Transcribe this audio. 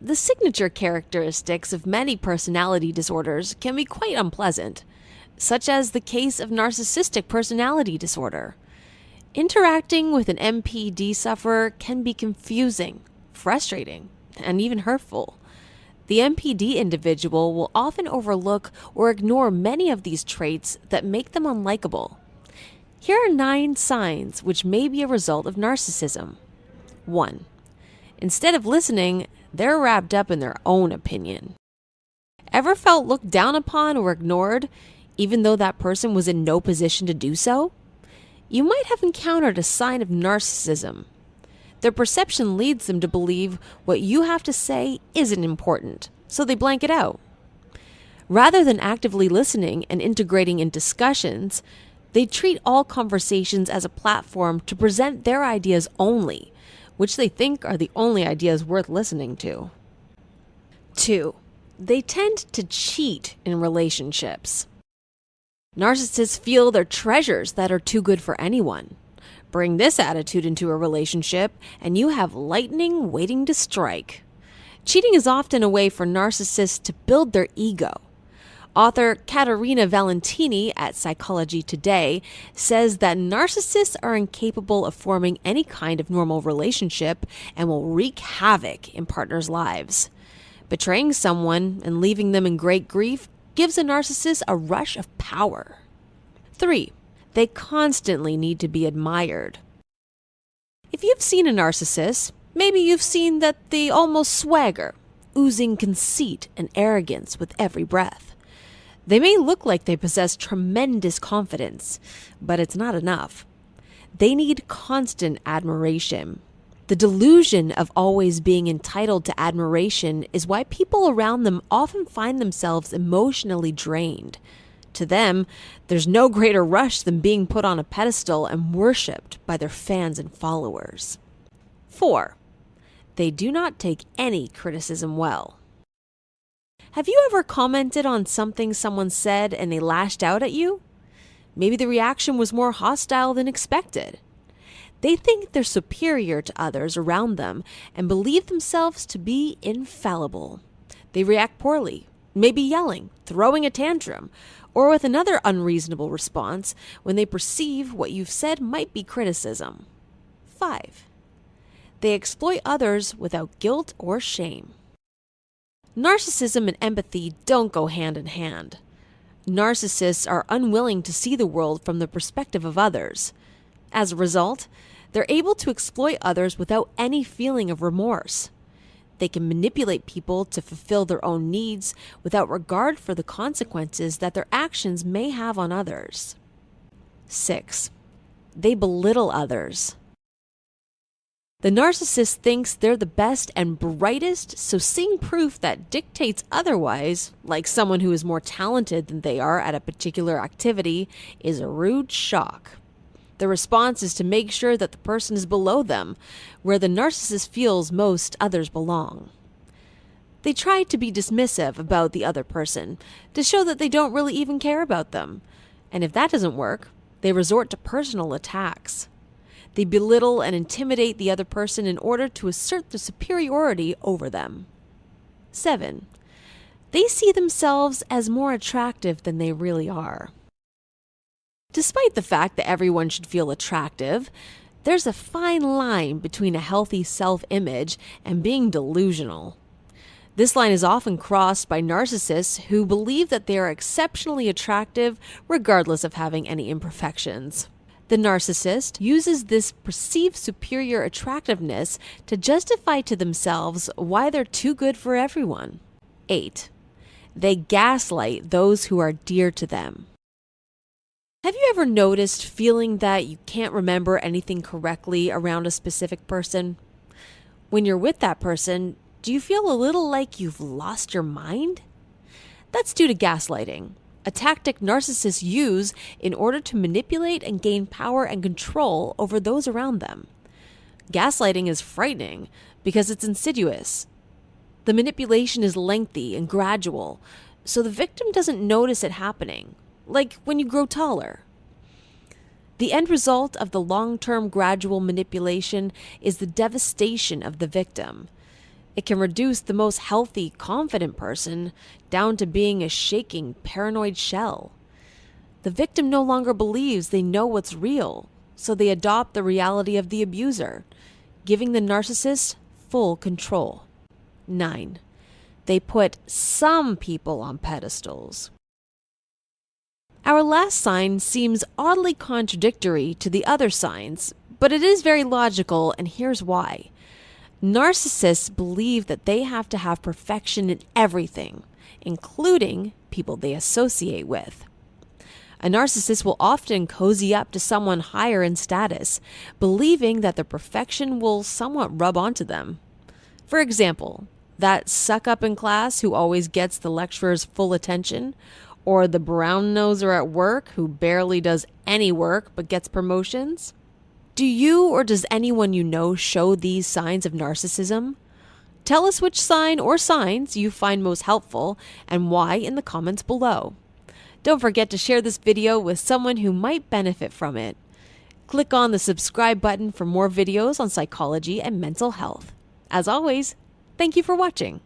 The signature characteristics of many personality disorders can be quite unpleasant, such as the case of narcissistic personality disorder. Interacting with an NPD sufferer can be confusing, frustrating, and even hurtful. The NPD individual will often overlook or ignore many of these traits that make them unlikable. Here are 9 signs which may be a result of narcissism. 1. Instead of listening, they're wrapped up in their own opinion. Ever felt looked down upon or ignored, even though that person was in no position to do so? You might have encountered a sign of narcissism. Their perception leads them to believe what you have to say isn't important, so they blank it out. Rather than actively listening and integrating in discussions, they treat all conversations as a platform to present their ideas only, which they think are the only ideas worth listening to. 2. They tend to cheat in relationships. Narcissists feel they're treasures that are too good for anyone. Bring this attitude into a relationship, and you have lightning waiting to strike. Cheating is often a way for narcissists to build their ego. Author Caterina Valentini at Psychology Today says that narcissists are incapable of forming any kind of normal relationship and will wreak havoc in partners' lives. Betraying someone and leaving them in great grief gives a narcissist a rush of power. 3. They constantly need to be admired. If you've seen a narcissist, maybe you've seen that they almost swagger, oozing conceit and arrogance with every breath. They may look like they possess tremendous confidence, but it's not enough. They need constant admiration. The delusion of always being entitled to admiration is why people around them often find themselves emotionally drained. To them, there's no greater rush than being put on a pedestal and worshipped by their fans and followers. 4. They do not take any criticism well. Have you ever commented on something someone said and they lashed out at you? Maybe the reaction was more hostile than expected. They think they're superior to others around them and believe themselves to be infallible. They react poorly, maybe yelling, throwing a tantrum, or with another unreasonable response when they perceive what you've said might be criticism. 5. They exploit others without guilt or shame. Narcissism and empathy don't go hand in hand. Narcissists are unwilling to see the world from the perspective of others. As a result, they're able to exploit others without any feeling of remorse. They can manipulate people to fulfill their own needs without regard for the consequences that their actions may have on others. 6. They belittle others. The narcissist thinks they're the best and brightest, so seeing proof that dictates otherwise, like someone who is more talented than they are at a particular activity, is a rude shock. The response is to make sure that the person is below them, where the narcissist feels most others belong. They try to be dismissive about the other person, to show that they don't really even care about them. And if that doesn't work, they resort to personal attacks. They belittle and intimidate the other person in order to assert their superiority over them. 7. They see themselves as more attractive than they really are. Despite the fact that everyone should feel attractive, there's a fine line between a healthy self-image and being delusional. This line is often crossed by narcissists who believe that they are exceptionally attractive regardless of having any imperfections. The narcissist uses this perceived superior attractiveness to justify to themselves why they're too good for everyone. 8. They gaslight those who are dear to them. Have you ever noticed feeling that you can't remember anything correctly around a specific person? When you're with that person, do you feel a little like you've lost your mind? That's due to gaslighting, a tactic narcissists use in order to manipulate and gain power and control over those around them. Gaslighting is frightening because it's insidious. The manipulation is lengthy and gradual, so the victim doesn't notice it happening, like when you grow taller. The end result of the long-term gradual manipulation is the devastation of the victim. It can reduce the most healthy, confident person down to being a shaking, paranoid shell. The victim no longer believes they know what's real, so they adopt the reality of the abuser, giving the narcissist full control. 9. They put some people on pedestals. Our last sign seems oddly contradictory to the other signs, but it is very logical, and here's why. Narcissists believe that they have to have perfection in everything, including people they associate with. A narcissist will often cozy up to someone higher in status, believing that their perfection will somewhat rub onto them. For example, that suck-up in class who always gets the lecturer's full attention, or the brown-noser at work who barely does any work but gets promotions? Do you or does anyone you know show these signs of narcissism? Tell us which sign or signs you find most helpful and why in the comments below. Don't forget to share this video with someone who might benefit from it. Click on the subscribe button for more videos on psychology and mental health. As always, thank you for watching.